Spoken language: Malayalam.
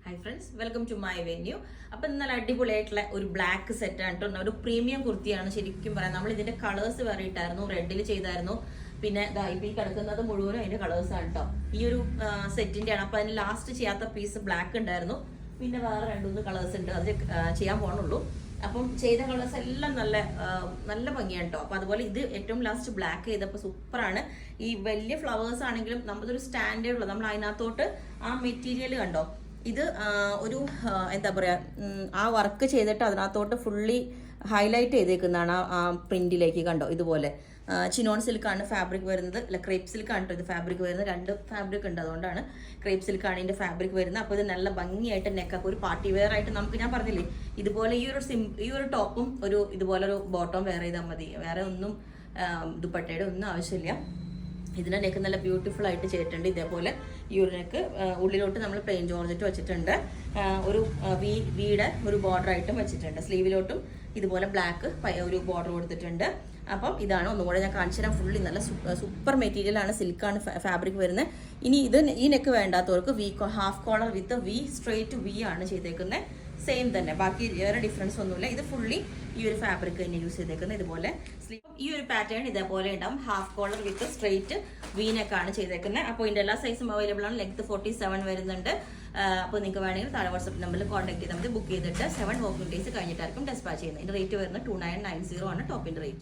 Hi friends, welcome to my venue. അപ്പം നല്ല അടിപൊളിയായിട്ടുള്ള ഒരു ബ്ലാക്ക് സെറ്റ് ആണ് കേട്ടോ. ഒരു പ്രീമിയം കുർത്തിയാണ് ശരിക്കും പറയാം. നമ്മൾ ഇതിന്റെ കളേഴ്സ് വേറെ ഇട്ടായിരുന്നു, റെഡിൽ ചെയ്തായിരുന്നു. പിന്നെ ഇപ്പൊ ഈ കിടക്കുന്നത് മുഴുവനും അതിന്റെ കളേഴ്സ് ആണ് കേട്ടോ. ഈ ഒരു സെറ്റിന്റെ ആണ്. അപ്പൊ അതിന് ലാസ്റ്റ് ചെയ്യാത്ത പീസ് ബ്ലാക്ക് ഉണ്ടായിരുന്നു. പിന്നെ വേറെ രണ്ടുമൂന്ന് കളേഴ്സ് ഉണ്ട്, അത് ചെയ്യാൻ പോകണുള്ളൂ. അപ്പം ചെയ്ത കളേഴ്സ് എല്ലാം നല്ല ഭംഗിയാണ് കേട്ടോ. അപ്പൊ അതുപോലെ ഇത് ഏറ്റവും ലാസ്റ്റ് ബ്ലാക്ക് ചെയ്തപ്പോൾ സൂപ്പറാണ്. ഈ വലിയ ഫ്ലവേഴ്സ് ആണെങ്കിലും നമ്മളൊരു സ്റ്റാൻഡേർഡ് ഉള്ളത്, നമ്മൾ അതിനകത്തോട്ട് ആ മെറ്റീരിയൽ കണ്ടോ, ഇത് ഒരു എന്താ പറയാ, ആ വർക്ക് ചെയ്തിട്ട് അതിനകത്തോട്ട് ഫുള്ളി ഹൈലൈറ്റ് ചെയ്തേക്കുന്നതാണ് ആ പ്രിന്റിലേക്ക് കണ്ടോ. ഇതുപോലെ ചിനോൺ സിൽക്കാണ് ഫാബ്രിക് വരുന്നത്, അല്ല ക്രേപ്പ് സിൽക്കാണ് കേട്ടോ ഇത് ഫാബ്രിക് വരുന്നത്. രണ്ട് ഫാബ്രിക് ഉണ്ട്, അതുകൊണ്ടാണ് ക്രേപ്പ് സിൽക്കാണ് ഇതിന്റെ ഫാബ്രിക് വരുന്നത്. അപ്പോൾ ഇത് നല്ല ഭംഗിയായിട്ട് നെക്കൊക്കെ ഒരു പാർട്ടി വെയർ ആയിട്ട് നമുക്ക്, ഞാൻ പറഞ്ഞില്ലേ, ഇതുപോലെ ഈ ഒരു ടോപ്പും ഒരു ഇതുപോലെ ഒരു ബോട്ടം വെയർ ചെയ്താൽ മതി. വേറെ ഒന്നും ദുപ്പട്ടയുടെ ഒന്നും ആവശ്യമില്ല. ഇതിന്റെ നെക്ക് നല്ല ബ്യൂട്ടിഫുൾ ആയിട്ട് ചെയ്തിട്ടുണ്ട്. ഇതേപോലെ ഈ ഒരു നെക്ക് ഉള്ളിലോട്ട് നമ്മൾ പ്ലെയിൻ ജോർജറ്റ് വെച്ചിട്ടുണ്ട്. ഒരു വീടെ ഒരു ബോർഡർ ആയിട്ടും വെച്ചിട്ടുണ്ട്. സ്ലീവിലോട്ടും ഇതുപോലെ ബ്ലാക്ക് ഒരു ബോർഡർ കൊടുത്തിട്ടുണ്ട്. അപ്പം ഇതാണ് ഒന്നുകൂടെ ഞാൻ കാണിച്ചു തരാം. ഫുള്ളി നല്ല സൂപ്പർ മെറ്റീരിയൽ ആണ്, സിൽക്കാണ് ഫാബ്രിക് വരുന്നത്. ഇനി ഈ നെക്ക് വേണ്ടാത്തവർക്ക് ഹാഫ് കോളർ വിത്ത് സ്ട്രെയിറ്റ് വി ആണ് ചെയ്തേക്കുന്നത്. സെയിം തന്നെ, ബാക്കി വേറെ ഡിഫറൻസ് ഒന്നുമില്ല. ഇത് ഫുള്ളി ഈ ഒരു ഫാബ്രിക് തന്നെ യൂസ് ചെയ്തേക്കുന്നത്. ഇതുപോലെ ഈ ഒരു പാറ്റേൺ ഇതേപോലെ ഉണ്ടാവും. ഹാഫ് കോളർ വിത്ത് സ്ട്രെയിറ്റ് വീനൊക്കെയാണ് ചെയ്തേക്കുന്നത്. അപ്പോൾ ഇതിന്റെ എല്ലാ സൈസും അവൈലബിൾ ആണ്. ലെങ്ത് 47 വരുന്നുണ്ട്. അപ്പോൾ നിങ്ങൾക്ക് വേണമെങ്കിൽ താഴെ വാട്സ്ആപ്പ് നമ്പറിൽ കോൺടാക്ട് ചെയ്താൽ മതി. ബുക്ക് ചെയ്തിട്ട് 7 വർക്കിംഗ് ഡേയ്സ് കഴിഞ്ഞിട്ടായിരിക്കും ഡെസ്പാച്ച് ചെയ്യുന്നത്. ഇതിന്റെ റേറ്റ് വരുന്നത് 2990 ആണ് ടോപ്പിന്റെ റേറ്റ്.